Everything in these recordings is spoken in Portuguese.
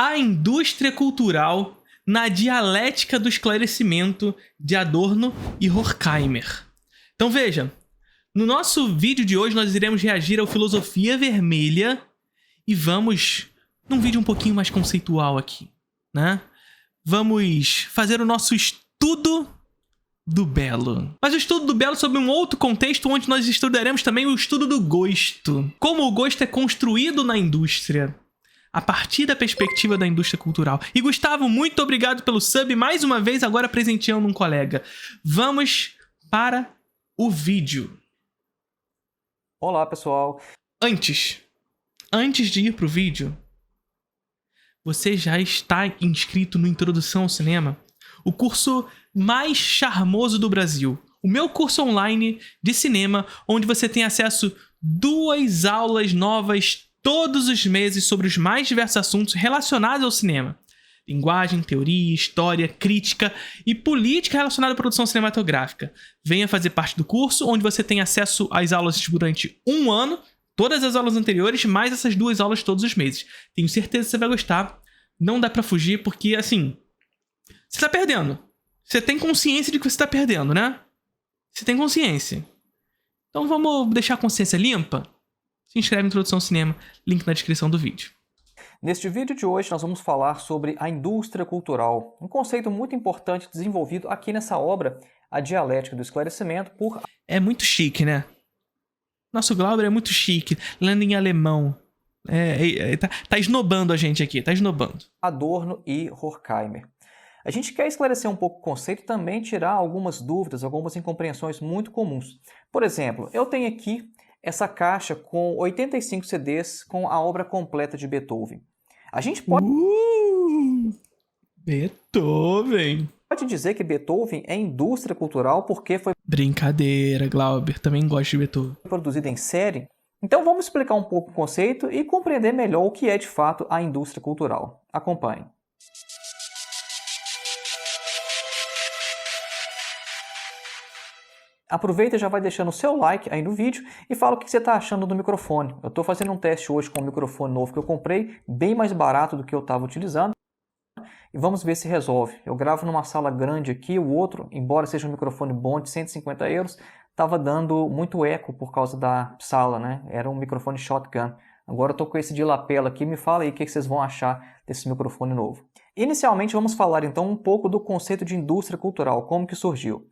A indústria cultural na dialética do esclarecimento de Adorno e Horkheimer. Então veja, no nosso vídeo de hoje nós iremos reagir ao Filosofia Vermelha e vamos num vídeo um pouquinho mais conceitual aqui, né? Vamos fazer o nosso estudo do belo. Mas o estudo do belo sob um outro contexto, onde nós estudaremos também o estudo do gosto. Como o gosto é construído na indústria, a partir da perspectiva da indústria cultural. E Gustavo, muito obrigado pelo sub, mais uma vez agora presenteando um colega. Vamos para o vídeo. Olá, pessoal. Antes de ir pro vídeo, você já está inscrito no Introdução ao Cinema? O curso mais charmoso do Brasil. O meu curso online de cinema, onde você tem acesso a 2 aulas novas todos os meses sobre os mais diversos assuntos relacionados ao cinema. Linguagem, teoria, história, crítica e política relacionada à produção cinematográfica. Venha fazer parte do curso, onde você tem acesso às aulas durante 1 ano, todas as aulas anteriores, mais essas 2 aulas todos os meses. Tenho certeza que você vai gostar. Não dá pra fugir, porque, assim, você tá perdendo. Você tem consciência de que você tá perdendo, né? Você tem consciência. Então vamos deixar a consciência limpa? Se inscreve em Introdução ao Cinema, link na descrição do vídeo. Neste vídeo de hoje nós vamos falar sobre a indústria cultural, um conceito muito importante desenvolvido aqui nessa obra, A Dialética do Esclarecimento, por... É muito chique, né? Nosso Glauber é muito chique, lendo em alemão. Tá esnobando a gente aqui, tá esnobando. Adorno e Horkheimer. A gente quer esclarecer um pouco o conceito e também tirar algumas dúvidas, algumas incompreensões muito comuns. Por exemplo, eu tenho aqui essa caixa com 85 CDs com a obra completa de Beethoven. A gente Beethoven. pode dizer que Beethoven é indústria cultural porque foi Brincadeira, Glauber. Também gosto de Beethoven. produzida em série? Então vamos explicar um pouco o conceito e compreender melhor o que é de fato a indústria cultural. Acompanhe. Aproveita e já vai deixando o seu like aí no vídeo e fala o que você está achando do microfone. Eu estou fazendo um teste hoje com um microfone novo que eu comprei, bem mais barato do que eu estava utilizando. E vamos ver se resolve. Eu gravo numa sala grande aqui, o outro, embora seja um microfone bom de 150 euros, estava dando muito eco por causa da sala, né? Era um microfone shotgun. Agora eu estou com esse de lapela aqui, me fala aí o que vocês vão achar desse microfone novo. Inicialmente vamos falar então um pouco do conceito de indústria cultural, como que surgiu.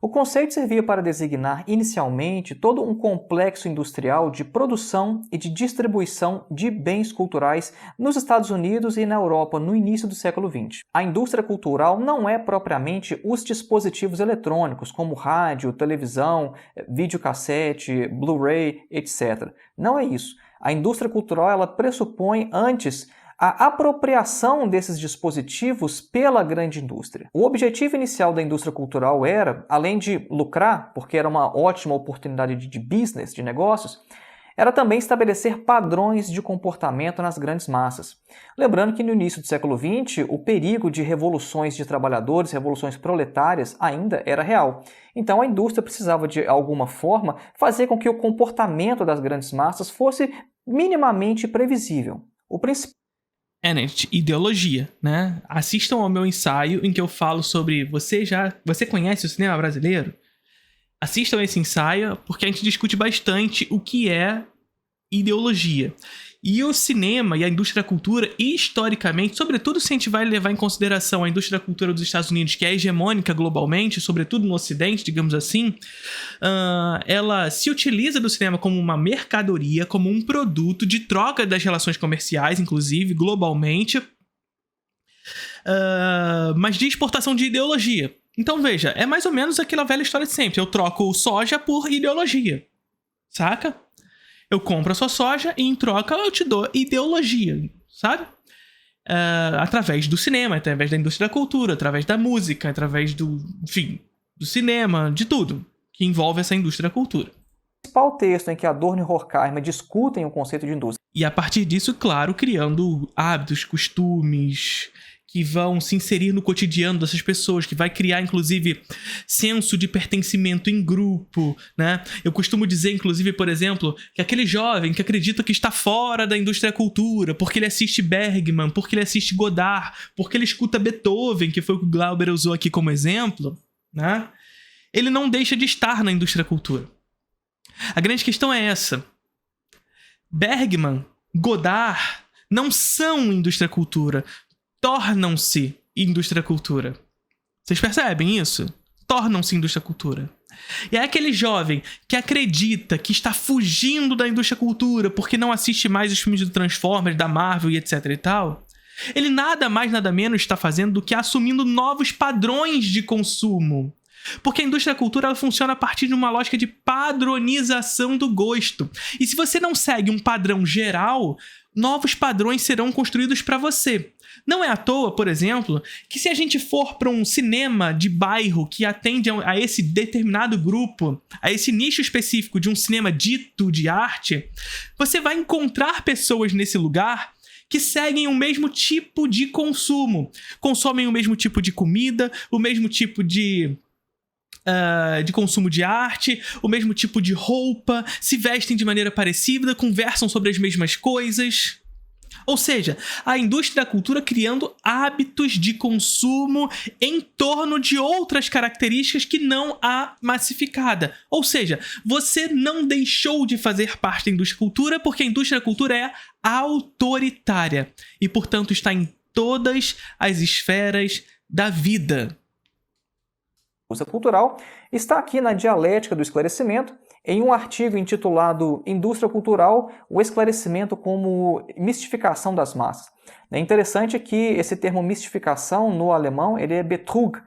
O conceito servia para designar inicialmente todo um complexo industrial de produção e de distribuição de bens culturais nos Estados Unidos e na Europa no início do século XX. A indústria cultural não é propriamente os dispositivos eletrônicos, como rádio, televisão, videocassete, Blu-ray, etc. Não é isso. A indústria cultural ela pressupõe antes a apropriação desses dispositivos pela grande indústria. O objetivo inicial da indústria cultural era, além de lucrar, porque era uma ótima oportunidade de business, de negócios, era também estabelecer padrões de comportamento nas grandes massas. Lembrando que no início do século XX, o perigo de revoluções de trabalhadores, revoluções proletárias, ainda era real. Então a indústria precisava, de alguma forma, fazer com que o comportamento das grandes massas fosse minimamente previsível. O principal Ideologia, né? Assistam ao meu ensaio em que eu falo sobre... Você conhece o cinema brasileiro? Assistam esse ensaio porque a gente discute bastante o que é ideologia. E o cinema e a indústria da cultura, historicamente, sobretudo se a gente vai levar em consideração a indústria da cultura dos Estados Unidos, que é hegemônica globalmente, sobretudo no Ocidente, digamos assim, ela se utiliza do cinema como uma mercadoria, como um produto de troca das relações comerciais, inclusive, globalmente, mas de exportação de ideologia. Então, veja, é mais ou menos aquela velha história de sempre. Eu troco soja por ideologia, saca? Eu compro a sua soja e em troca eu te dou ideologia, sabe? Através do cinema, através da indústria da cultura, através da música, através do cinema, de tudo que envolve essa indústria da cultura. O principal texto em que Adorno e Horkheimer discutem o conceito de indústria E a partir disso, claro, criando hábitos, costumes, que vão se inserir no cotidiano dessas pessoas, que vai criar, inclusive, senso de pertencimento em grupo, né? Eu costumo dizer, inclusive, por exemplo, que aquele jovem que acredita que está fora da indústria da cultura, porque ele assiste Bergman, porque ele assiste Godard, porque ele escuta Beethoven, que foi o que o Glauber usou aqui como exemplo, né? Ele não deixa de estar na indústria da cultura. A grande questão é essa. Bergman, Godard não são indústria da cultura, tornam-se indústria da cultura. Vocês percebem isso? Tornam-se indústria da cultura. E é aquele jovem que acredita que está fugindo da indústria da cultura porque não assiste mais os filmes do Transformers, da Marvel e etc e tal. Ele nada mais, nada menos está fazendo do que assumindo novos padrões de consumo. Porque a indústria da cultura ela funciona a partir de uma lógica de padronização do gosto. E se você não segue um padrão geral, novos padrões serão construídos para você. Não é à toa, por exemplo, que se a gente for para um cinema de bairro que atende a esse determinado grupo, a esse nicho específico de um cinema dito de arte, você vai encontrar pessoas nesse lugar que seguem o mesmo tipo de consumo. Consomem o mesmo tipo de comida, o mesmo tipo de consumo de arte, o mesmo tipo de roupa, se vestem de maneira parecida, conversam sobre as mesmas coisas. Ou seja, a indústria da cultura criando hábitos de consumo em torno de outras características que não a massificada. Ou seja, você não deixou de fazer parte da indústria da cultura porque a indústria da cultura é autoritária e, portanto, está em todas as esferas da vida. A indústria cultural está aqui na Dialética do Esclarecimento, em um artigo intitulado Indústria Cultural, o esclarecimento como mistificação das massas. É interessante que esse termo mistificação no alemão ele é Betrug,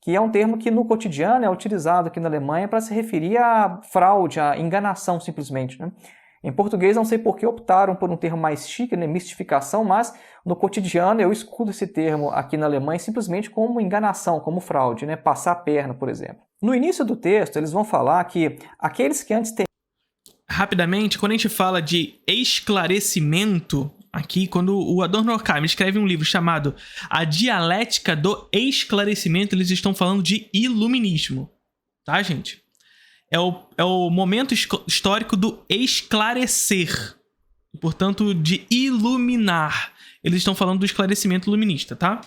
que é um termo que no cotidiano é utilizado aqui na Alemanha para se referir à fraude, à enganação simplesmente, né? Em português, não sei por que optaram por um termo mais chique, né, mistificação, mas no cotidiano eu escuto esse termo aqui na Alemanha simplesmente como enganação, como fraude, né, passar a perna, por exemplo. No início do texto, eles vão falar que aqueles que antes têm... Rapidamente, quando a gente fala de esclarecimento, aqui, quando o Adorno Horkheimer escreve um livro chamado A Dialética do Esclarecimento, eles estão falando de iluminismo, tá, gente? É o momento histórico do esclarecer, portanto, de iluminar. Eles estão falando do esclarecimento iluminista, tá?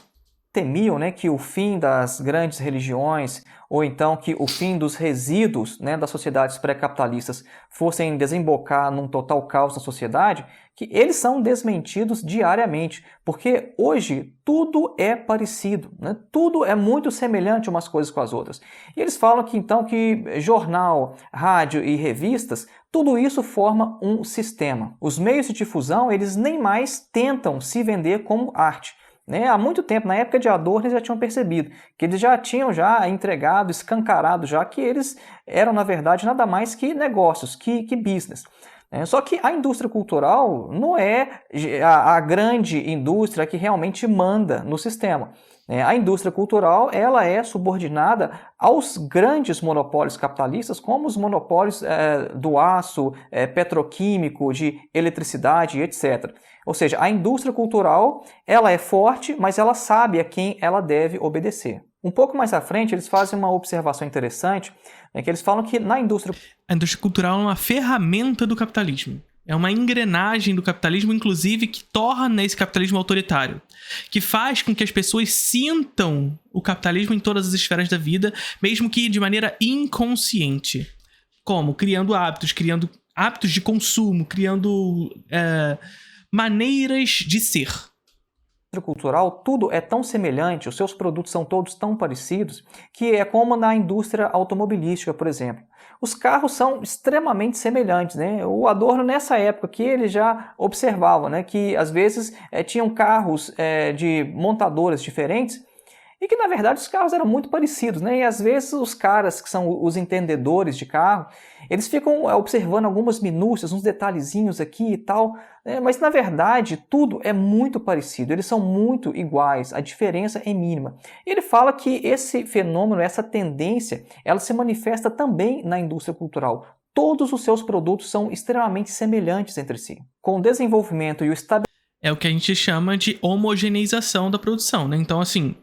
Temiam, né, que o fim das grandes religiões, ou então que o fim dos resíduos, né, das sociedades pré-capitalistas fossem desembocar num total caos na sociedade, que eles são desmentidos diariamente, porque hoje tudo é parecido, né? Tudo é muito semelhante umas coisas com as outras. E eles falam que então que jornal, rádio e revistas, tudo isso forma um sistema. Os meios de difusão, eles nem mais tentam se vender como arte. Né? Há muito tempo, na época de Adorno, eles já tinham percebido que eles já tinham entregado, escancarado já que eles eram, na verdade, nada mais que negócios, que business. Só que a indústria cultural não é a grande indústria que realmente manda no sistema. A indústria cultural ela é subordinada aos grandes monopólios capitalistas, como os monopólios do aço, petroquímico, de eletricidade, etc. Ou seja, a indústria cultural ela é forte, mas ela sabe a quem ela deve obedecer. Um pouco mais à frente, eles fazem uma observação interessante, que eles falam que na indústria... A indústria cultural é uma ferramenta do capitalismo. É uma engrenagem do capitalismo, inclusive, que torna esse capitalismo autoritário. Que faz com que as pessoas sintam o capitalismo em todas as esferas da vida, mesmo que de maneira inconsciente. Como? Criando hábitos de consumo, criando maneiras de ser. Cultural, tudo é tão semelhante, os seus produtos são todos tão parecidos, que é como na indústria automobilística, por exemplo. Os carros são extremamente semelhantes, né? O Adorno, nessa época que ele já observava, né, que às vezes tinham carros de montadoras diferentes e que, na verdade, os carros eram muito parecidos, né? E às vezes os caras que são os entendedores de carro, eles ficam observando algumas minúcias, uns detalhezinhos aqui e tal, né? Mas na verdade tudo é muito parecido, eles são muito iguais, a diferença é mínima. Ele fala que esse fenômeno, essa tendência, ela se manifesta também na indústria cultural. Todos os seus produtos são extremamente semelhantes entre si. Com o desenvolvimento e o estabelecimento... É o que a gente chama de homogeneização da produção, né? Então, assim,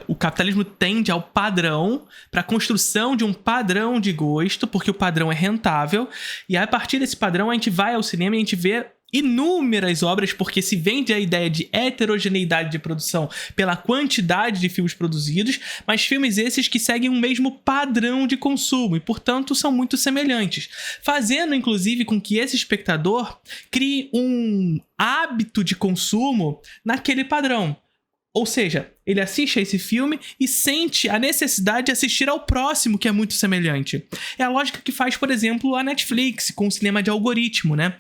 o capitalismo tende ao padrão, para a construção de um padrão de gosto, porque o padrão é rentável, e a partir desse padrão a gente vai ao cinema e a gente vê inúmeras obras, porque se vende a ideia de heterogeneidade de produção pela quantidade de filmes produzidos, mas filmes esses que seguem um mesmo padrão de consumo e, portanto, são muito semelhantes, fazendo, inclusive, com que esse espectador crie um hábito de consumo naquele padrão. Ou seja, ele assiste a esse filme e sente a necessidade de assistir ao próximo, que é muito semelhante. É a lógica que faz, por exemplo, a Netflix com o cinema de algoritmo, né?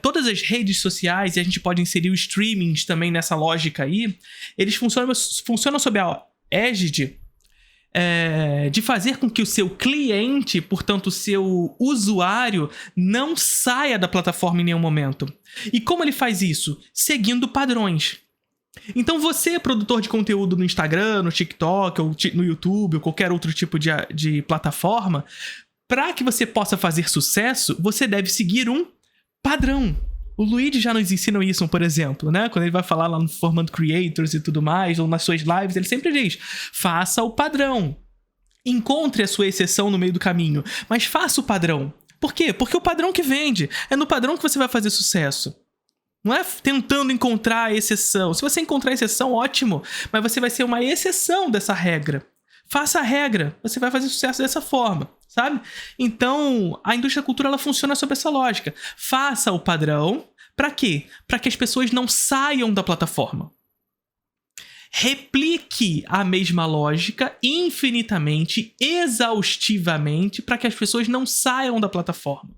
Todas as redes sociais, e a gente pode inserir os streamings também nessa lógica aí, eles funcionam sob a égide de fazer com que o seu cliente, portanto o seu usuário, não saia da plataforma em nenhum momento. E como ele faz isso? Seguindo padrões. Então você, produtor de conteúdo no Instagram, no TikTok, ou no YouTube, ou qualquer outro tipo de plataforma, para que você possa fazer sucesso, você deve seguir um padrão. O Luigi já nos ensina isso, por exemplo, né? Quando ele vai falar lá no Formando Creators e tudo mais, ou nas suas lives, ele sempre diz: faça o padrão. Encontre a sua exceção no meio do caminho, mas faça o padrão. Por quê? Porque o padrão que vende. É no padrão que você vai fazer sucesso. Não é tentando encontrar a exceção. Se você encontrar a exceção, ótimo. Mas você vai ser uma exceção dessa regra. Faça a regra. Você vai fazer sucesso dessa forma, sabe? Então, a indústria da cultura ela funciona sob essa lógica. Faça o padrão. Para quê? Para que as pessoas não saiam da plataforma. Replique a mesma lógica infinitamente, exaustivamente, para que as pessoas não saiam da plataforma.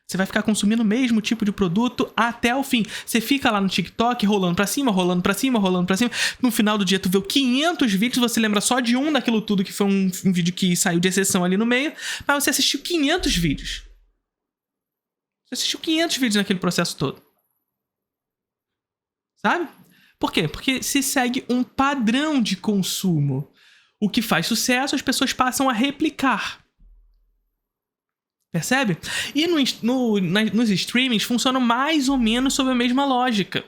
Você vai ficar consumindo o mesmo tipo de produto até o fim. Você fica lá no TikTok rolando pra cima, rolando pra cima, rolando pra cima. No final do dia, tu vê 500 vídeos, você lembra só de um daquilo tudo, que foi um vídeo que saiu de exceção ali no meio, mas você assistiu 500 vídeos. Você assistiu 500 vídeos naquele processo todo. Sabe? Por quê? Porque se segue um padrão de consumo. O que faz sucesso, as pessoas passam a replicar. Percebe? E nos streamings funciona mais ou menos sob a mesma lógica.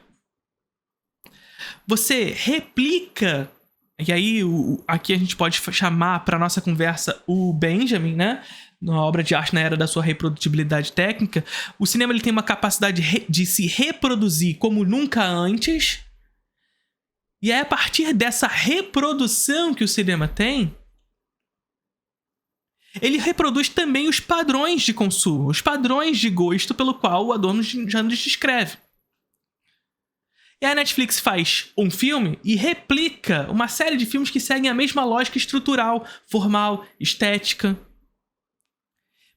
Você replica, e aí aqui a gente pode chamar para nossa conversa o Benjamin, né? Na obra de arte na era da sua reprodutibilidade técnica. O cinema ele tem uma capacidade de se reproduzir como nunca antes. E é a partir dessa reprodução que o cinema tem, ele reproduz também os padrões de consumo, os padrões de gosto pelo qual o Adorno já nos descreve. E a Netflix faz um filme e replica uma série de filmes que seguem a mesma lógica estrutural, formal, estética,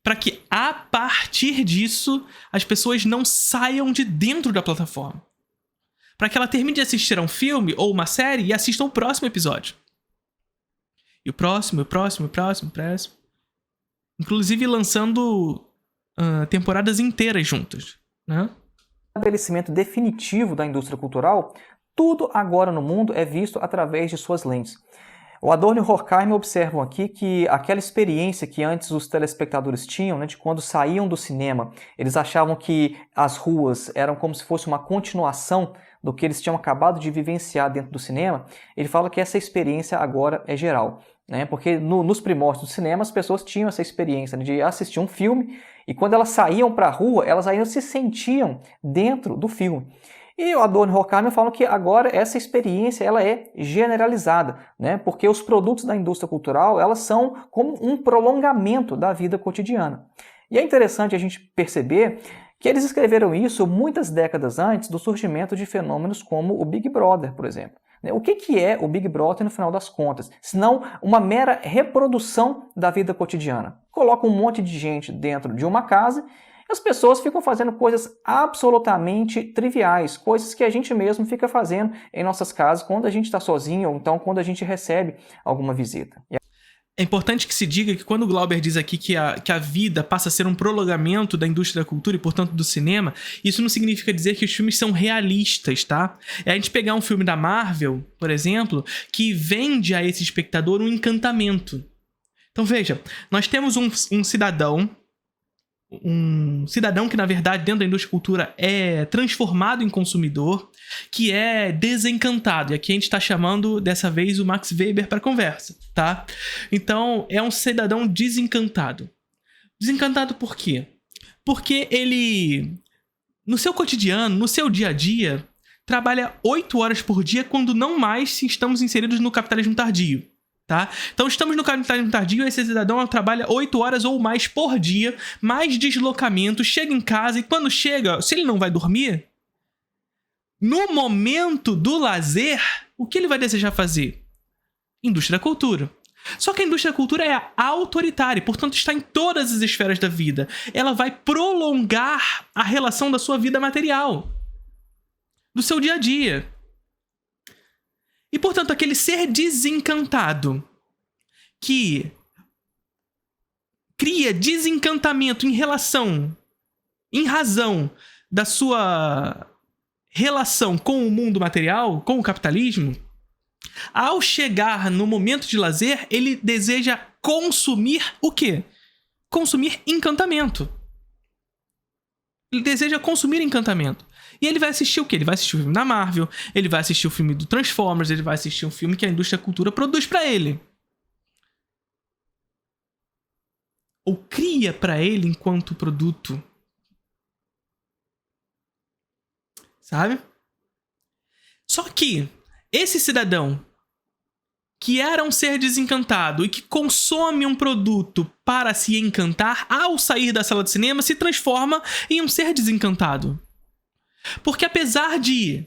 para que, a partir disso, as pessoas não saiam de dentro da plataforma. Para que ela termine de assistir a um filme ou uma série e assista o próximo episódio. E o próximo, inclusive lançando temporadas inteiras juntas, né? O estabelecimento definitivo da indústria cultural, tudo agora no mundo é visto através de suas lentes. O Adorno e o Horkheimer observam aqui que aquela experiência que antes os telespectadores tinham, né, de quando saíam do cinema, eles achavam que as ruas eram como se fosse uma continuação do que eles tinham acabado de vivenciar dentro do cinema. Ele fala que essa experiência agora é geral, né? Porque nos primórdios do cinema as pessoas tinham essa experiência, né, de assistir um filme e quando elas saíam para a rua, elas ainda se sentiam dentro do filme. E o Adorno e o Horkheimer falam que agora essa experiência ela é generalizada, né? Porque os produtos da indústria cultural elas são como um prolongamento da vida cotidiana. E é interessante a gente perceber que eles escreveram isso muitas décadas antes do surgimento de fenômenos como o Big Brother, por exemplo. O que é o Big Brother no final das contas? Senão uma mera reprodução da vida cotidiana. Coloca um monte de gente dentro de uma casa e as pessoas ficam fazendo coisas absolutamente triviais, coisas que a gente mesmo fica fazendo em nossas casas quando a gente está sozinho ou então quando a gente recebe alguma visita. É importante que se diga que quando o Glauber diz aqui que a vida passa a ser um prolongamento da indústria da cultura e, portanto, do cinema, isso não significa dizer que os filmes são realistas, tá? É a gente pegar um filme da Marvel, por exemplo, que vende a esse espectador um encantamento. Então, veja, nós temos um cidadão, um cidadão que, na verdade, dentro da indústria da cultura é transformado em consumidor, que é desencantado. E aqui a gente está chamando, dessa vez, o Max Weber para conversa, tá? Então, é um cidadão desencantado. Desencantado por quê? Porque ele, no seu cotidiano, no seu dia a dia, trabalha 8 horas por dia quando não mais se estamos inseridos no capitalismo tardio. Tá? Então estamos no capitalismo tardio e esse cidadão trabalha 8 horas ou mais por dia, mais deslocamento, chega em casa e quando chega, se ele não vai dormir, no momento do lazer, o que ele vai desejar fazer? Indústria da cultura. Só que a indústria da cultura é autoritária, portanto está em todas as esferas da vida. Ela vai prolongar a relação da sua vida material, do seu dia a dia. E, portanto, aquele ser desencantado que cria desencantamento em razão da sua relação com o mundo material, com o capitalismo, ao chegar no momento de lazer, ele deseja consumir o quê? Consumir encantamento. Ele deseja consumir encantamento. E ele vai assistir o quê? Ele vai assistir o filme da Marvel, ele vai assistir o filme do Transformers, ele vai assistir um filme que a indústria da cultura produz pra ele. Ou cria pra ele enquanto produto. Sabe? Só que esse cidadão que era um ser desencantado e que consome um produto para se encantar, ao sair da sala de cinema, se transforma em um ser desencantado. Porque apesar de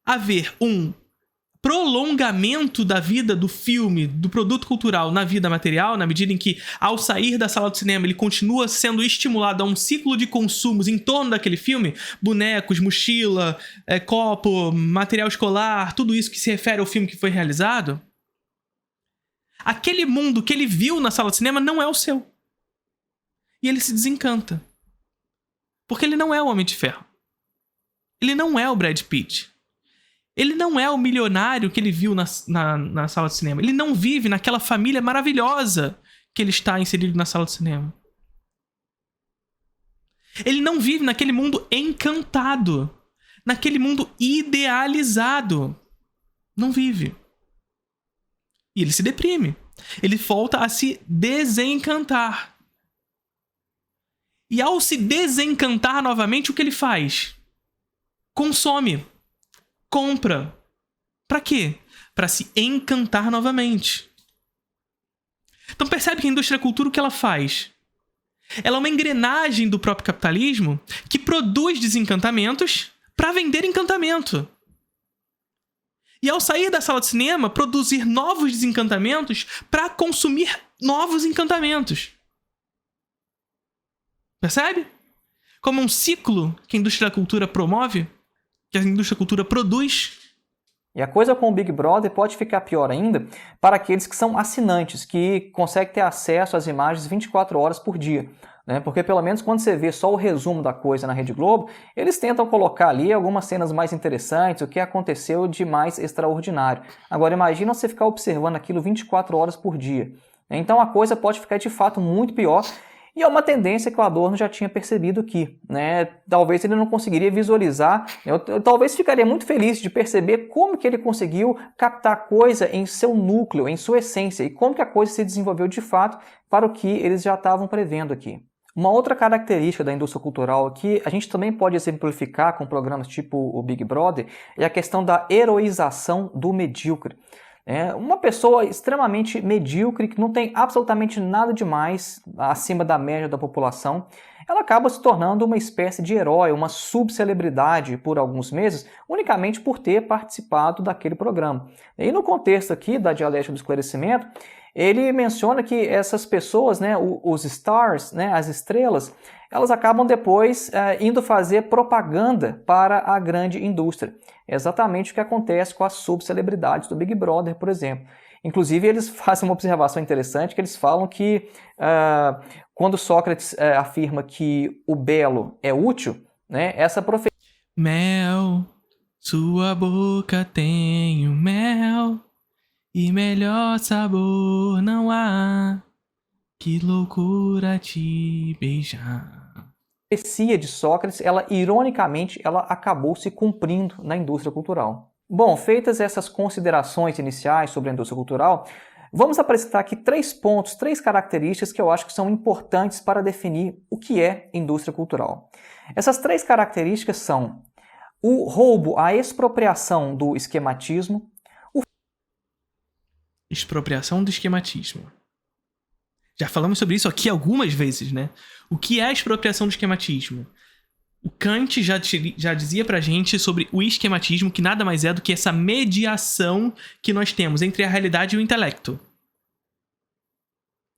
haver um prolongamento da vida do filme, do produto cultural na vida material, na medida em que, ao sair da sala de cinema, ele continua sendo estimulado a um ciclo de consumos em torno daquele filme, bonecos, mochila, copo, material escolar, tudo isso que se refere ao filme que foi realizado, aquele mundo que ele viu na sala de cinema não é o seu. E ele se desencanta. Porque ele não é o Homem de Ferro. Ele não é o Brad Pitt. Ele não é o milionário que ele viu na sala de cinema. Ele não vive naquela família maravilhosa que ele está inserido na sala de cinema. Ele não vive naquele mundo encantado. Naquele mundo idealizado. Não vive. E ele se deprime. Ele volta a se desencantar. E ao se desencantar novamente, o que ele faz? Consome. Compra. Pra quê? Pra se encantar novamente. Então percebe que a indústria da cultura, o que ela faz? Ela é uma engrenagem do próprio capitalismo que produz desencantamentos para vender encantamento. E ao sair da sala de cinema, produzir novos desencantamentos para consumir novos encantamentos. Percebe? Como um ciclo que a indústria da cultura promove, que a indústria da cultura produz. E a coisa com o Big Brother pode ficar pior ainda para aqueles que são assinantes, que conseguem ter acesso às imagens 24 horas por dia. Porque pelo menos quando você vê só o resumo da coisa na Rede Globo, eles tentam colocar ali algumas cenas mais interessantes, o que aconteceu de mais extraordinário. Agora imagina você ficar observando aquilo 24 horas por dia. Então a coisa pode ficar de fato muito pior. E é uma tendência que o Adorno já tinha percebido aqui. Talvez ele não conseguiria visualizar, eu talvez ficaria muito feliz de perceber como que ele conseguiu captar coisa em seu núcleo, em sua essência, e como que a coisa se desenvolveu de fato para o que eles já estavam prevendo aqui. Uma outra característica da indústria cultural que a gente também pode exemplificar com programas tipo o Big Brother é a questão da heroização do medíocre. Uma pessoa extremamente medíocre, que não tem absolutamente nada demais acima da média da população, ela acaba se tornando uma espécie de herói, uma subcelebridade por alguns meses, unicamente por ter participado daquele programa. E no contexto aqui da dialética do esclarecimento, ele menciona que essas pessoas, os stars, as estrelas, elas acabam depois indo fazer propaganda para a grande indústria. É exatamente o que acontece com as subcelebridades do Big Brother, por exemplo. Inclusive, eles fazem uma observação interessante, que eles falam que quando Sócrates afirma que o belo é útil, essa profecia... Mel, sua boca tem o mel, e melhor sabor não há Que loucura te beijar. profecia de Sócrates, ela ironicamente, ela acabou se cumprindo na indústria cultural. Bom, feitas essas considerações iniciais sobre a indústria cultural, vamos apresentar aqui 3 pontos, 3 características que eu acho que são importantes para definir o que é indústria cultural. Essas 3 características são o roubo, a expropriação do esquematismo. Expropriação do esquematismo. Já falamos sobre isso aqui algumas vezes, né? O que é a expropriação do esquematismo? O Kant já dizia pra gente sobre o esquematismo, que nada mais é do que essa mediação que nós temos entre a realidade e o intelecto.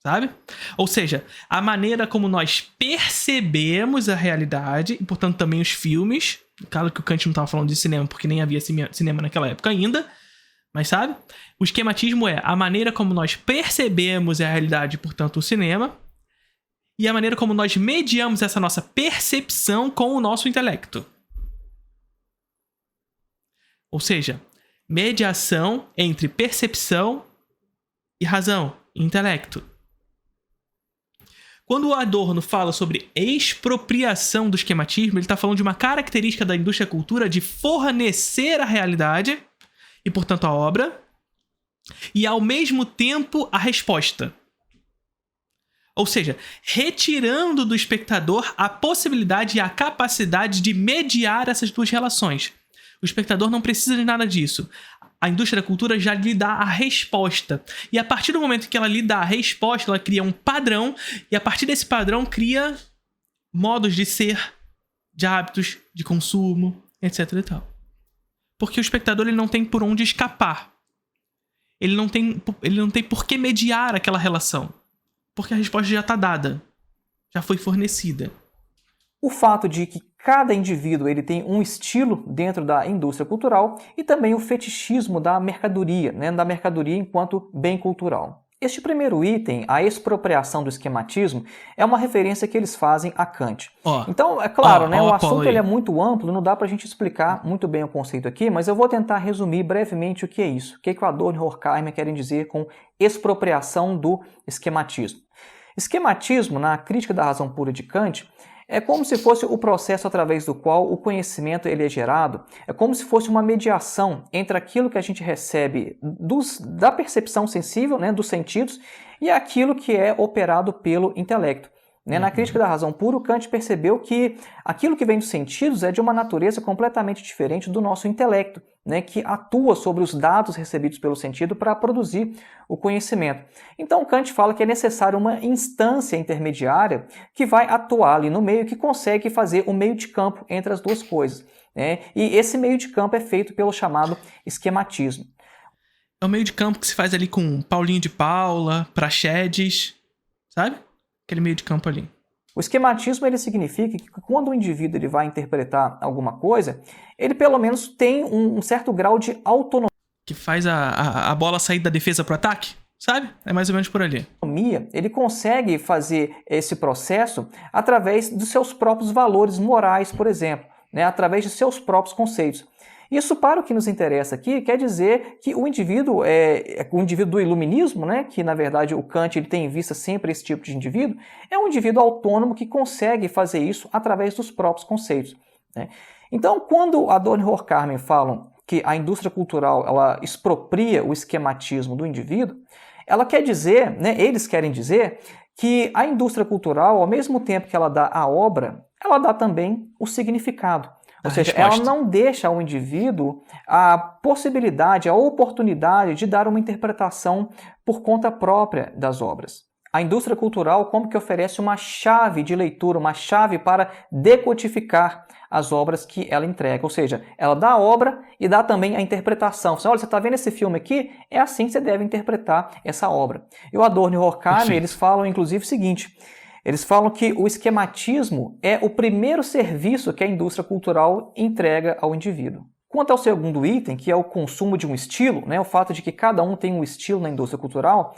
Sabe? Ou seja, a maneira como nós percebemos a realidade, e portanto também os filmes. Claro que o Kant não estava falando de cinema, porque nem havia cinema naquela época ainda. Mas sabe? O esquematismo é a maneira como nós percebemos a realidade, portanto o cinema, e a maneira como nós mediamos essa nossa percepção com o nosso intelecto. Ou seja, mediação entre percepção e razão, intelecto. Quando o Adorno fala sobre expropriação do esquematismo, ele está falando de uma característica da indústria cultura de fornecer a realidade, e portanto a obra, e ao mesmo tempo a resposta. Ou seja, retirando do espectador a possibilidade e a capacidade de mediar essas duas relações. O espectador não precisa de nada disso. A indústria da cultura já lhe dá a resposta. E a partir do momento que ela lhe dá a resposta, ela cria um padrão, e a partir desse padrão cria modos de ser, de hábitos, de consumo, etc. e tal. Porque o espectador ele não tem por onde escapar. Ele não tem por que mediar aquela relação. Porque a resposta já está dada. Já foi fornecida. O fato de que cada indivíduo ele tem um estilo dentro da indústria cultural e também o fetichismo da mercadoria, né, da mercadoria enquanto bem cultural. Este primeiro item, a expropriação do esquematismo, é uma referência que eles fazem a Kant. Então, é claro, o assunto ele é muito amplo, não dá para a gente explicar muito bem o conceito aqui, mas eu vou tentar resumir brevemente o que é isso. O que o Adorno e Horkheimer querem dizer com expropriação do esquematismo. Esquematismo, na crítica da razão pura de Kant, é como se fosse o processo através do qual o conhecimento ele é gerado, é como se fosse uma mediação entre aquilo que a gente recebe da percepção sensível, né, dos sentidos, e aquilo que é operado pelo intelecto. Na crítica da razão pura, o Kant percebeu que aquilo que vem dos sentidos é de uma natureza completamente diferente do nosso intelecto, né, que atua sobre os dados recebidos pelo sentido para produzir o conhecimento. Então Kant fala que é necessário uma instância intermediária que vai atuar ali no meio, que consegue fazer o meio de campo entre as duas coisas. Né? E esse meio de campo é feito pelo chamado esquematismo. É o meio de campo que se faz ali com Paulinho de Paula, Praxedes, sabe? Aquele meio de campo ali. O esquematismo ele significa que quando o indivíduo ele vai interpretar alguma coisa, ele pelo menos tem um certo grau de autonomia. Que faz a bola sair da defesa para o ataque, sabe? É mais ou menos por ali. Ele consegue fazer esse processo através dos seus próprios valores morais, por exemplo, né? Através de seus próprios conceitos. Isso, para o que nos interessa aqui, quer dizer que o indivíduo do iluminismo, né, que na verdade o Kant ele tem em vista sempre esse tipo de indivíduo, é um indivíduo autônomo que consegue fazer isso através dos próprios conceitos. Né? Então, quando Adorno e Horkheimer falam que a indústria cultural ela expropria o esquematismo do indivíduo, ela quer dizer, né, eles querem dizer que a indústria cultural, ao mesmo tempo que ela dá a obra, ela dá também o significado. Ou seja, ela não deixa ao indivíduo a possibilidade, a oportunidade de dar uma interpretação por conta própria das obras. A indústria cultural como que oferece uma chave de leitura, uma chave para decodificar as obras que ela entrega. Ou seja, ela dá a obra e dá também a interpretação. Olha, você está vendo esse filme aqui? É assim que você deve interpretar essa obra. E o Adorno e o Horkheimer, eles falam inclusive o seguinte... Eles falam que o esquematismo é o primeiro serviço que a indústria cultural entrega ao indivíduo. Quanto ao segundo item, que é o consumo de um estilo, né, o fato de que cada um tem um estilo na indústria cultural,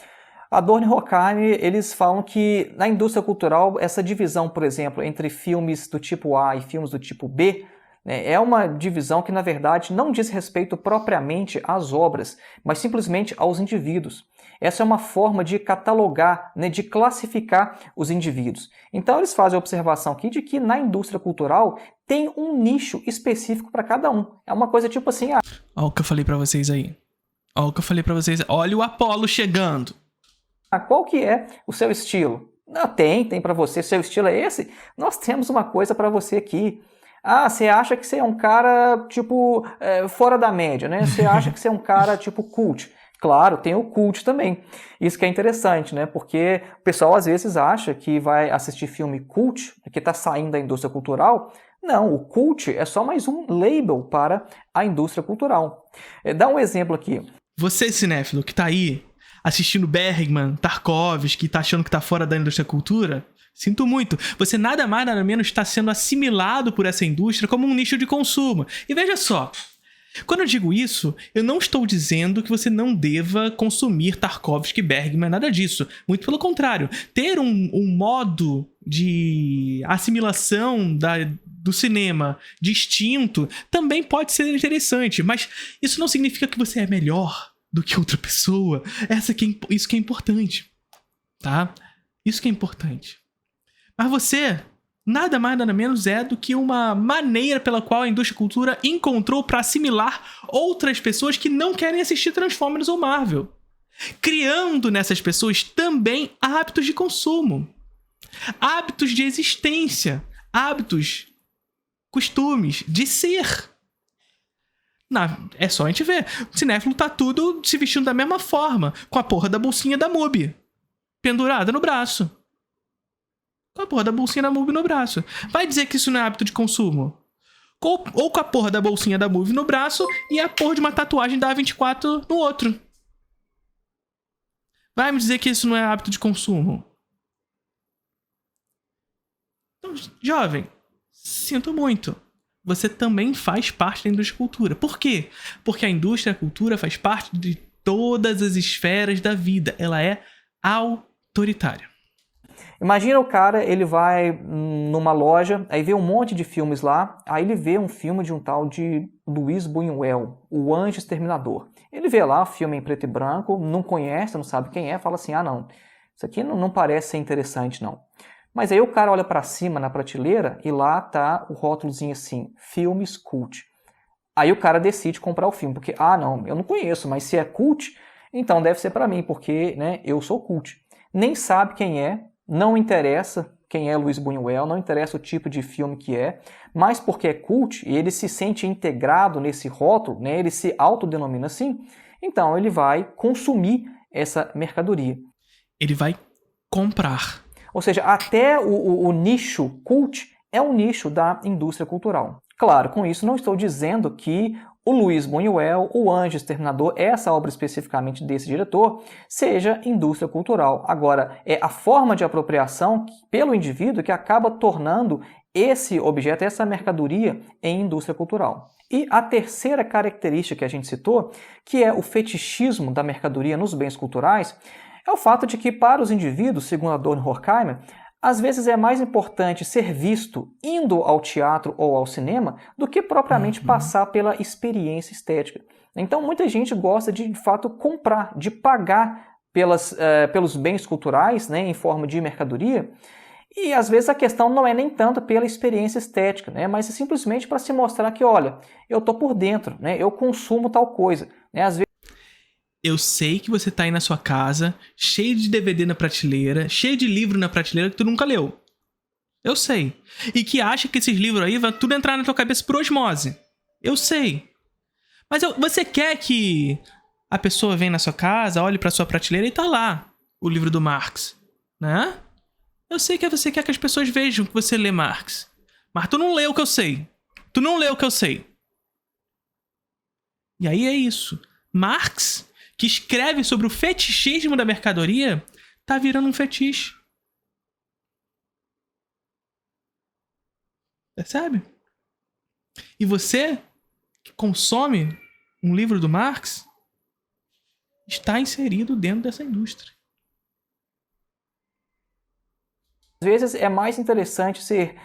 Adorno e Horkheimer, eles falam que na indústria cultural essa divisão, por exemplo, entre filmes do tipo A e filmes do tipo B, É uma divisão que, na verdade, não diz respeito propriamente às obras, mas simplesmente aos indivíduos. Essa é uma forma de catalogar, né, de classificar os indivíduos. Então, eles fazem a observação aqui de que na indústria cultural tem um nicho específico para cada um. É uma coisa tipo assim... Olha o que eu falei para vocês aí. Olha o que eu falei para vocês. Olha o Apollo chegando. Qual que é o seu estilo? Não, tem para você. Seu estilo é esse? Nós temos uma coisa para você aqui. Você acha que você é um cara, tipo, fora da média, né? Você acha que você é um cara, tipo, cult. Claro, tem o cult também. Isso que é interessante, né? Porque o pessoal às vezes acha que vai assistir filme cult, que está saindo da indústria cultural. Não, o cult é só mais um label para a indústria cultural. Dá um exemplo aqui. Você, cinéfilo, que tá aí assistindo Bergman, Tarkovsky, que tá achando que tá fora da indústria cultura, sinto muito. Você nada mais, nada menos está sendo assimilado por essa indústria como um nicho de consumo. E veja só, quando eu digo isso, eu não estou dizendo que você não deva consumir Tarkovsky, Bergman, nada disso. Muito pelo contrário. Ter um modo de assimilação do cinema distinto também pode ser interessante, mas isso não significa que você é melhor do que outra pessoa. Isso que é importante, tá? Isso que é importante. Mas você... nada mais, nada menos é do que uma maneira pela qual a indústria cultura encontrou para assimilar outras pessoas que não querem assistir Transformers ou Marvel, criando nessas pessoas também hábitos de consumo, hábitos de existência, hábitos, costumes de ser. É só a gente ver. O cinéfilo tá tudo se vestindo da mesma forma, com a porra da bolsinha da MUBI pendurada no braço. Com a porra da bolsinha da MUBI no braço. Vai dizer que isso não é hábito de consumo? Ou com a porra da bolsinha da MUBI no braço e a porra de uma tatuagem da A24 no outro. Vai me dizer que isso não é hábito de consumo? Então, jovem, sinto muito. Você também faz parte da indústria cultura. Por quê? Porque a indústria cultura faz parte de todas as esferas da vida. Ela é autoritária. Imagina o cara, ele vai numa loja, aí vê um monte de filmes lá, aí ele vê um filme de um tal de Luiz Buñuel, O Anjo Exterminador. Ele vê lá o filme em preto e branco, não conhece, não sabe quem é, fala assim, não, isso aqui não parece ser interessante não. Mas aí o cara olha para cima na prateleira e lá tá o rótulozinho assim, filmes cult. Aí o cara decide comprar o filme, porque, não, eu não conheço, mas se é cult, então deve ser para mim, porque, né, eu sou cult. Nem sabe quem é, não interessa quem é Luiz Buñuel, não interessa o tipo de filme que é, mas porque é cult e ele se sente integrado nesse rótulo, né, ele se autodenomina assim, então ele vai consumir essa mercadoria. Ele vai comprar. Ou seja, até o nicho cult é um nicho da indústria cultural. Claro, com isso não estou dizendo que o Luiz Buñuel, O Anjo Exterminador, essa obra especificamente desse diretor, seja indústria cultural. Agora, é a forma de apropriação pelo indivíduo que acaba tornando esse objeto, essa mercadoria, em indústria cultural. E a terceira característica que a gente citou, que é o fetichismo da mercadoria nos bens culturais, é o fato de que, para os indivíduos, segundo Adorno e Horkheimer, às vezes é mais importante ser visto indo ao teatro ou ao cinema do que propriamente passar pela experiência estética. Então, muita gente gosta de fato, comprar, de pagar pelos bens culturais, né, em forma de mercadoria, e às vezes a questão não é nem tanto pela experiência estética, né, mas é simplesmente para se mostrar que, olha, eu estou por dentro, né, eu consumo tal coisa. Né, às vezes eu sei que você tá aí na sua casa, cheio de DVD na prateleira, cheio de livro na prateleira que tu nunca leu. Eu sei. E que acha que esses livros aí vão tudo entrar na tua cabeça por osmose. Eu sei. Mas você quer que a pessoa venha na sua casa, olhe pra sua prateleira e tá lá o livro do Marx, né? Eu sei que você quer que as pessoas vejam que você lê Marx. Mas tu não leu o que eu sei. Tu não leu o que eu sei. E aí é isso. Marx, que escreve sobre o fetichismo da mercadoria, tá virando um fetiche. Percebe? E você, que consome um livro do Marx, está inserido dentro dessa indústria. Às vezes é mais interessante ser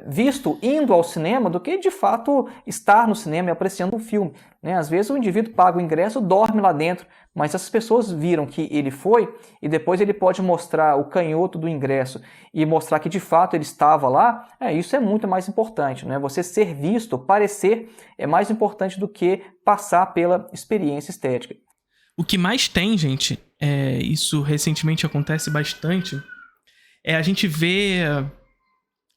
visto indo ao cinema do que de fato estar no cinema e apreciando um filme, né? Às vezes o indivíduo paga o ingresso, dorme lá dentro, mas as pessoas viram que ele foi e depois ele pode mostrar o canhoto do ingresso e mostrar que de fato ele estava lá. Isso é muito mais importante, né? Você ser visto, parecer, é mais importante do que passar pela experiência estética. O que mais tem, gente, isso recentemente acontece bastante, a gente vê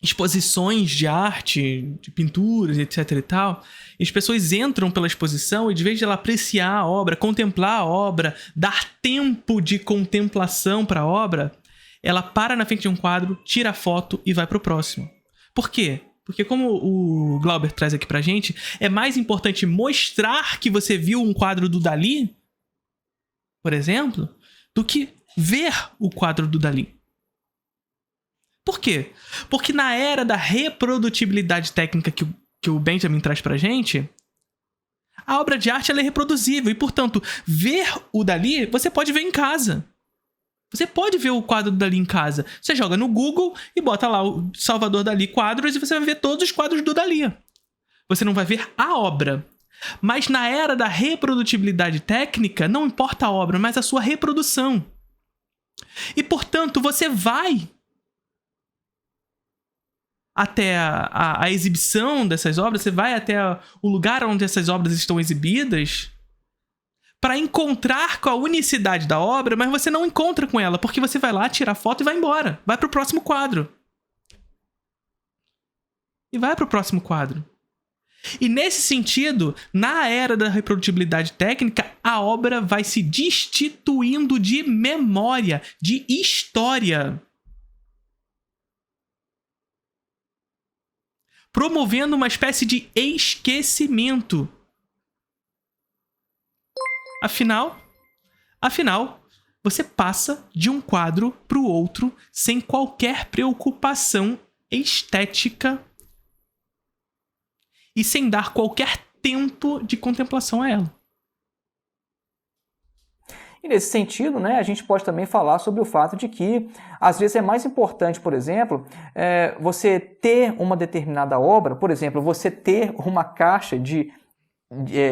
exposições de arte, de pinturas, etc e tal, e as pessoas entram pela exposição e de vez de ela apreciar a obra, contemplar a obra, dar tempo de contemplação para a obra, ela para na frente de um quadro, tira a foto e vai pro próximo. Por quê? Porque como o Glauber traz aqui pra gente, é mais importante mostrar que você viu um quadro do Dalí, por exemplo, do que ver o quadro do Dalí. Por quê? Porque na era da reprodutibilidade técnica que o Benjamin traz pra gente, a obra de arte ela é reproduzível e, portanto, ver o Dalí você pode ver em casa. Você pode ver o quadro do Dalí em casa. Você joga no Google e bota lá o Salvador Dalí quadros e você vai ver todos os quadros do Dalí. Você não vai ver a obra. Mas na era da reprodutibilidade técnica, não importa a obra, mas a sua reprodução. E, portanto, você vai até a exibição dessas obras, você vai até o lugar onde essas obras estão exibidas para encontrar com a unicidade da obra, mas você não encontra com ela, porque você vai lá, tira a foto e vai embora. Vai pro próximo quadro. E vai pro próximo quadro. E nesse sentido, na era da reprodutibilidade técnica, a obra vai se destituindo de memória, de história, promovendo uma espécie de esquecimento. Afinal, você passa de um quadro para o outro sem qualquer preocupação estética e sem dar qualquer tempo de contemplação a ela. E nesse sentido, né, a gente pode também falar sobre o fato de que, às vezes, é mais importante, por exemplo, você ter uma determinada obra, por exemplo, você ter uma caixa de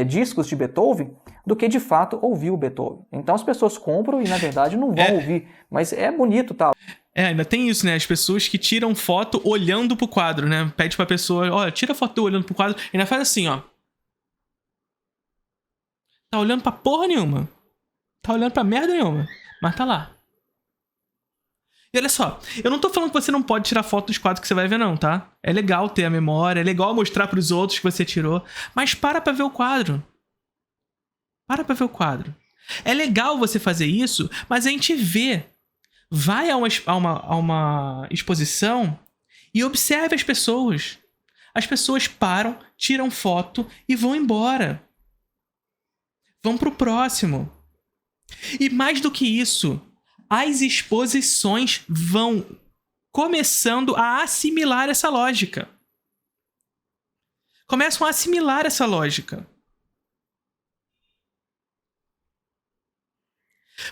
discos de Beethoven, do que, de fato, ouvir o Beethoven. Então, as pessoas compram e, na verdade, não vão ouvir. Mas é bonito, tal. Ainda tem isso, né? As pessoas que tiram foto olhando pro quadro, né? Pede pra pessoa, olha, tira foto olhando pro quadro. E ainda faz assim, ó. Tá olhando pra porra nenhuma. Tá olhando pra merda nenhuma. Mas tá lá. E olha só, eu não tô falando que você não pode tirar foto dos quadros que você vai ver, não, tá? É legal ter a memória, é legal mostrar pros outros que você tirou. Mas para pra ver o quadro. Para pra ver o quadro. É legal você fazer isso, mas a gente vê. Vai a uma exposição e observe as pessoas. As pessoas param, tiram foto e vão embora. Vão pro próximo. E mais do que isso, as exposições vão começando a assimilar essa lógica. Começam a assimilar essa lógica.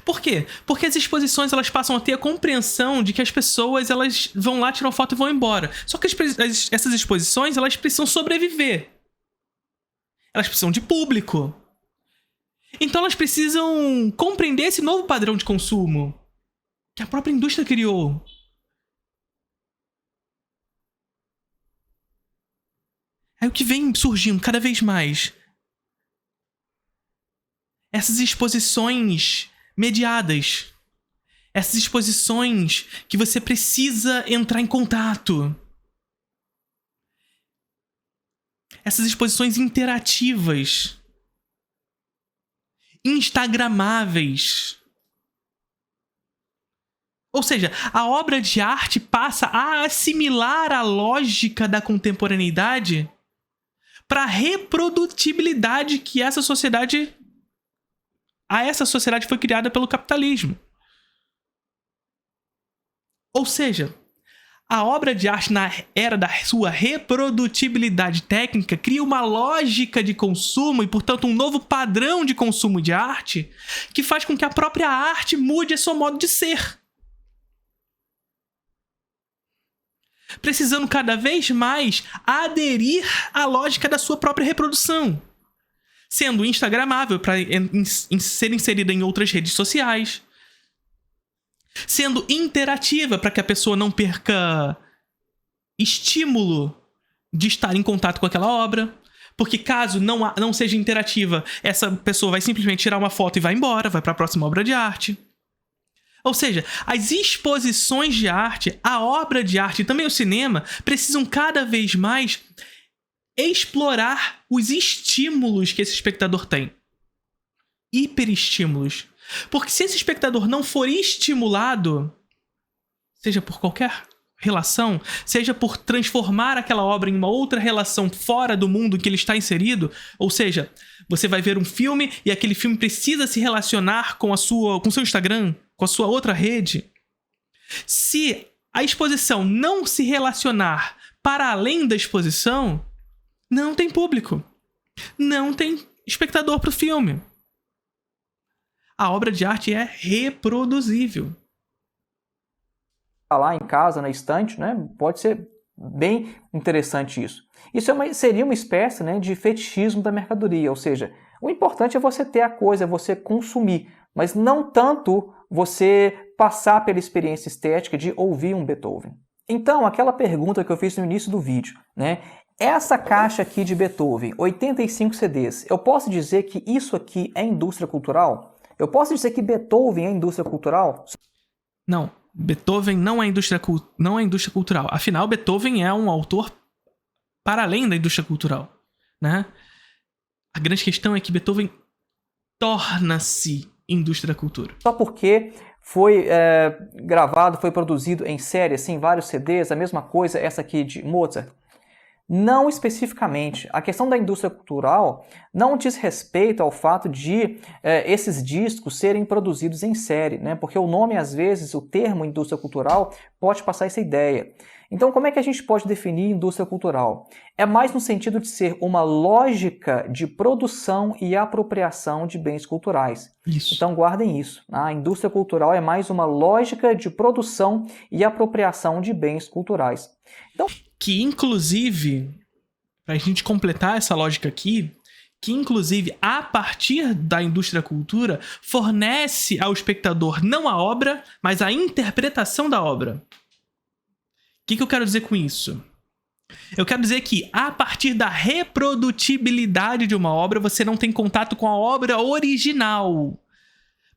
Por quê? Porque as exposições elas passam a ter a compreensão de que as pessoas elas vão lá, tiram foto e vão embora. Só que essas exposições elas precisam sobreviver. Elas precisam de público. Então elas precisam compreender esse novo padrão de consumo que a própria indústria criou. É o que vem surgindo cada vez mais. Essas exposições mediadas. Essas exposições que você precisa entrar em contato. Essas exposições interativas. Instagramáveis. Ou seja, a obra de arte passa a assimilar a lógica da contemporaneidade para a reprodutibilidade que essa sociedade foi criada pelo capitalismo. Ou seja, a obra de arte na era da sua reprodutibilidade técnica cria uma lógica de consumo e, portanto, um novo padrão de consumo de arte que faz com que a própria arte mude seu modo de ser. precisando cada vez mais aderir à lógica da sua própria reprodução, sendo instagramável para ser inserida em outras redes sociais, sendo interativa para que a pessoa não perca estímulo de estar em contato com aquela obra, porque caso não seja interativa, essa pessoa vai simplesmente tirar uma foto e vai embora, vai para a próxima obra de arte. Ou seja, as exposições de arte, a obra de arte e também o cinema precisam cada vez mais explorar os estímulos que esse espectador tem. Hiperestímulos. Porque se esse espectador não for estimulado, seja por qualquer relação, seja por transformar aquela obra em uma outra relação fora do mundo em que ele está inserido, ou seja, você vai ver um filme e aquele filme precisa se relacionar com o seu Instagram, com a sua outra rede. Se a exposição não se relacionar para além da exposição, não tem público. Não tem espectador para o filme. A obra de arte é reproduzível. Lá em casa, na estante, né? Pode ser bem interessante isso. Isso seria uma espécie, né, de fetichismo da mercadoria, ou seja, o importante é você ter a coisa, é você consumir, mas não tanto você passar pela experiência estética de ouvir um Beethoven. Então, aquela pergunta que eu fiz no início do vídeo, né? Essa caixa aqui de Beethoven, 85 CDs, eu posso dizer que isso aqui é indústria cultural? Eu posso dizer que Beethoven é indústria cultural? Não, Beethoven não é indústria cultural. Afinal, Beethoven é um autor para além da indústria cultural, né? A grande questão é que Beethoven torna-se indústria da cultura. Só porque foi gravado, foi produzido em série, assim, vários CDs, a mesma coisa essa aqui de Mozart? Não especificamente. A questão da indústria cultural não diz respeito ao fato de esses discos serem produzidos em série, né? Porque o nome, às vezes, o termo indústria cultural pode passar essa ideia. Então, como é que a gente pode definir indústria cultural? É mais no sentido de ser uma lógica de produção e apropriação de bens culturais. Isso. Então, guardem isso. A indústria cultural é mais uma lógica de produção e apropriação de bens culturais. Então, que, inclusive, para a gente completar essa lógica aqui, que, inclusive, a partir da indústria da cultura, fornece ao espectador não a obra, mas a interpretação da obra. O que eu quero dizer com isso? Eu quero dizer que, a partir da reprodutibilidade de uma obra, você não tem contato com a obra original,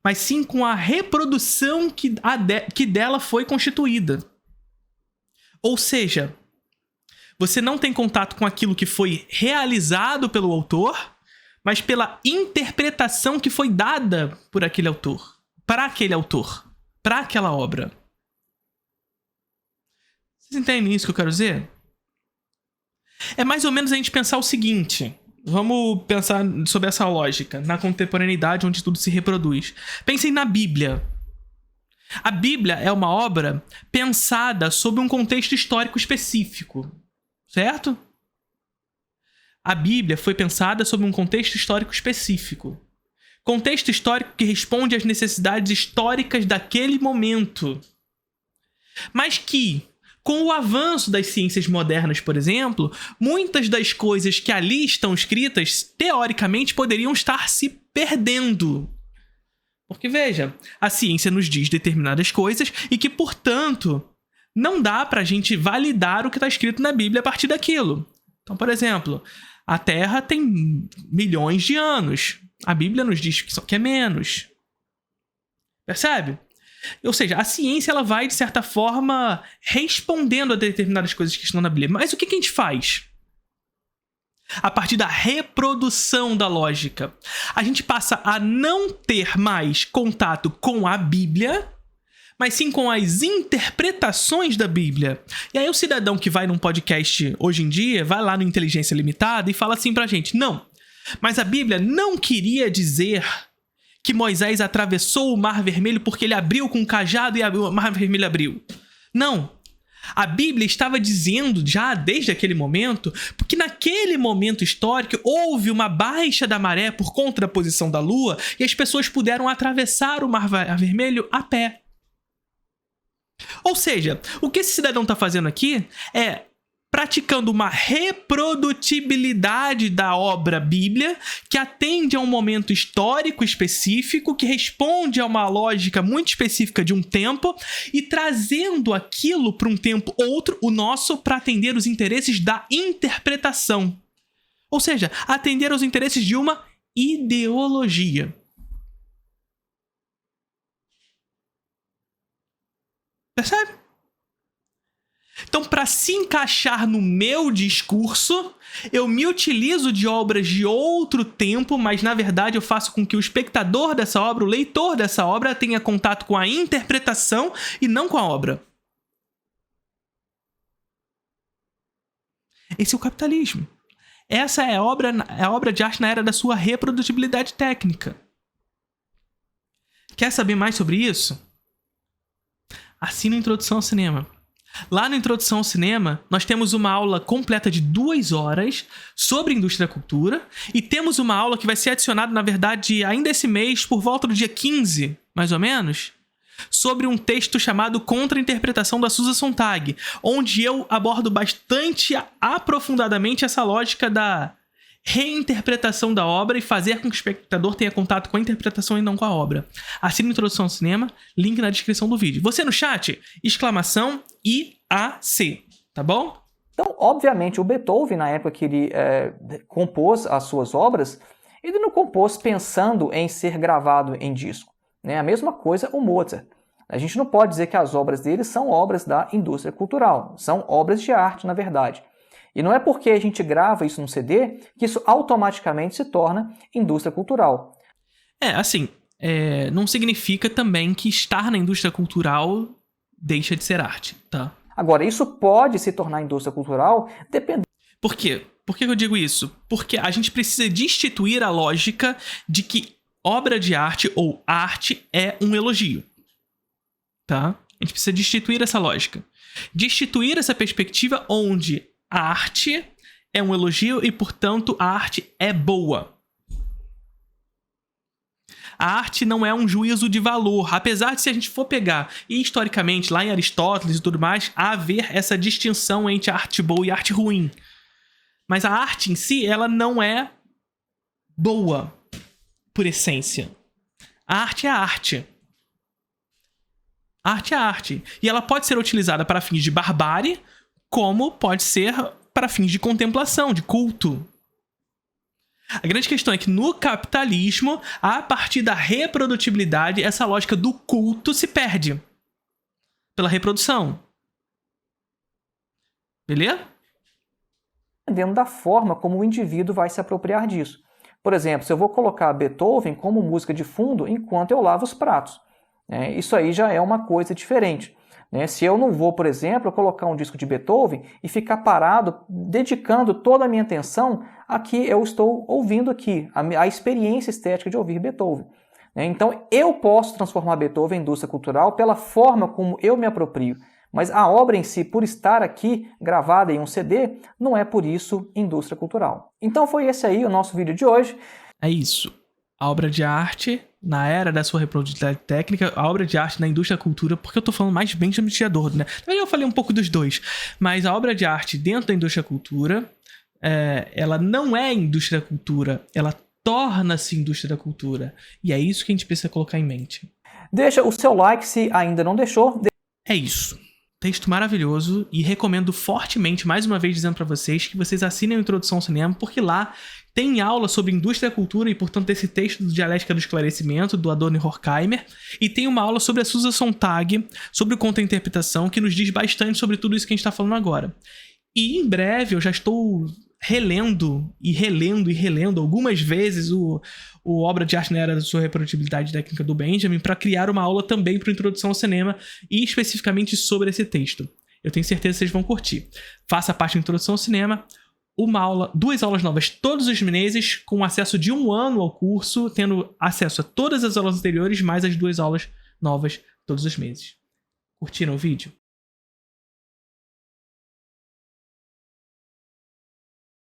mas sim com a reprodução que dela foi constituída. Ou seja, você não tem contato com aquilo que foi realizado pelo autor, mas pela interpretação que foi dada por aquele autor, para aquela obra. Vocês entendem isso que eu quero dizer? É mais ou menos a gente pensar o seguinte. Vamos pensar sobre essa lógica, na contemporaneidade onde tudo se reproduz. Pensem na Bíblia. A Bíblia é uma obra pensada sob um contexto histórico específico, certo? A Bíblia foi pensada sob um contexto histórico específico. Contexto histórico que responde às necessidades históricas daquele momento. Mas que, com o avanço das ciências modernas, por exemplo, muitas das coisas que ali estão escritas, teoricamente, poderiam estar se perdendo. Porque, veja, a ciência nos diz determinadas coisas e que, portanto, não dá pra gente validar o que está escrito na Bíblia a partir daquilo. Então, por exemplo, a Terra tem milhões de anos. A Bíblia nos diz que é menos. Percebe? Ou seja, a ciência ela vai, de certa forma, respondendo a determinadas coisas que estão na Bíblia. Mas o que a gente faz? A partir da reprodução da lógica, a gente passa a não ter mais contato com a Bíblia, mas sim com as interpretações da Bíblia. E aí o cidadão que vai num podcast hoje em dia, vai lá no Inteligência Limitada e fala assim pra gente, não, mas a Bíblia não queria dizer que Moisés atravessou o Mar Vermelho porque ele abriu com um cajado e o Mar Vermelho abriu. Não. A Bíblia estava dizendo, já desde aquele momento, porque naquele momento histórico houve uma baixa da maré por conta da posição da Lua e as pessoas puderam atravessar o Mar Vermelho a pé. Ou seja, o que esse cidadão está fazendo aqui é praticando uma reprodutibilidade da obra Bíblia que atende a um momento histórico específico, que responde a uma lógica muito específica de um tempo e trazendo aquilo para um tempo outro, o nosso, para atender os interesses da interpretação. Ou seja, atender aos interesses de uma ideologia. Percebe? Então, para se encaixar no meu discurso, eu me utilizo de obras de outro tempo, mas na verdade eu faço com que o espectador dessa obra, o leitor dessa obra, tenha contato com a interpretação e não com a obra. Esse é o capitalismo. Essa é a obra de arte na era da sua reprodutibilidade técnica. Quer saber mais sobre isso? Assina a Introdução ao Cinema. Lá no Introdução ao Cinema, nós temos uma aula completa de 2 horas sobre indústria da cultura e temos uma aula que vai ser adicionada, na verdade, ainda esse mês, por volta do dia 15, mais ou menos, sobre um texto chamado Contra-Interpretação da Susan Sontag, onde eu abordo bastante aprofundadamente essa lógica da reinterpretação da obra e fazer com que o espectador tenha contato com a interpretação e não com a obra. Assine a Introdução ao Cinema, link na descrição do vídeo. Você no chat, exclamação IAC, tá bom? Então, obviamente, o Beethoven, na época que ele compôs as suas obras, ele não compôs pensando em ser gravado em disco. Né? A mesma coisa o Mozart. A gente não pode dizer que as obras dele são obras da indústria cultural, são obras de arte, na verdade. E não é porque a gente grava isso no CD que isso automaticamente se torna indústria cultural. Não significa também que estar na indústria cultural deixa de ser arte, tá? Agora, isso pode se tornar indústria cultural dependendo... Por quê? Por que eu digo isso? Porque a gente precisa destituir a lógica de que obra de arte ou arte é um elogio, tá? A gente precisa destituir essa lógica. Destituir essa perspectiva onde a arte é um elogio e, portanto, a arte é boa. A arte não é um juízo de valor, apesar de, se a gente for pegar, e historicamente, lá em Aristóteles e tudo mais, haver essa distinção entre arte boa e arte ruim. Mas a arte em si, ela não é boa, por essência. A arte é arte. A arte é arte. E ela pode ser utilizada para fins de barbárie, como pode ser para fins de contemplação, de culto. A grande questão é que no capitalismo, a partir da reprodutibilidade, essa lógica do culto se perde pela reprodução. Beleza? Dependendo da forma como o indivíduo vai se apropriar disso. Por exemplo, se eu vou colocar Beethoven como música de fundo enquanto eu lavo os pratos, né? Isso aí já é uma coisa diferente. Se eu não vou, por exemplo, colocar um disco de Beethoven e ficar parado, dedicando toda a minha atenção a que eu estou ouvindo aqui, a experiência estética de ouvir Beethoven. Então, eu posso transformar Beethoven em indústria cultural pela forma como eu me aproprio, mas a obra em si, por estar aqui gravada em um CD, não é por isso indústria cultural. Então foi esse aí o nosso vídeo de hoje. É isso. A obra de arte na era da sua reprodutibilidade técnica, a obra de arte na indústria da cultura, porque eu tô falando mais bem de administrador, né? Eu falei um pouco dos dois, mas a obra de arte dentro da indústria da cultura, ela não é indústria da cultura, ela torna-se indústria da cultura. E é isso que a gente precisa colocar em mente. Deixa o seu like se ainda não deixou. É isso. Texto maravilhoso e recomendo fortemente, mais uma vez dizendo para vocês, que vocês assinem a Introdução ao Cinema, porque lá tem aula sobre indústria da cultura e, portanto, esse texto do Dialética do Esclarecimento, do Adorno e Horkheimer, e tem uma aula sobre a Susan Sontag, sobre o contra-interpretação, que nos diz bastante sobre tudo isso que a gente está falando agora. E em breve eu já estou relendo algumas vezes o Obra de Arte na Era da Sua Reprodutibilidade Técnica do Benjamin para criar uma aula também para Introdução ao Cinema e especificamente sobre esse texto. Eu tenho certeza que vocês vão curtir. Faça parte da Introdução ao Cinema, 2 aulas novas todos os meses, com acesso de 1 ano ao curso, tendo acesso a todas as aulas anteriores, mais as 2 aulas novas todos os meses. Curtiram o vídeo?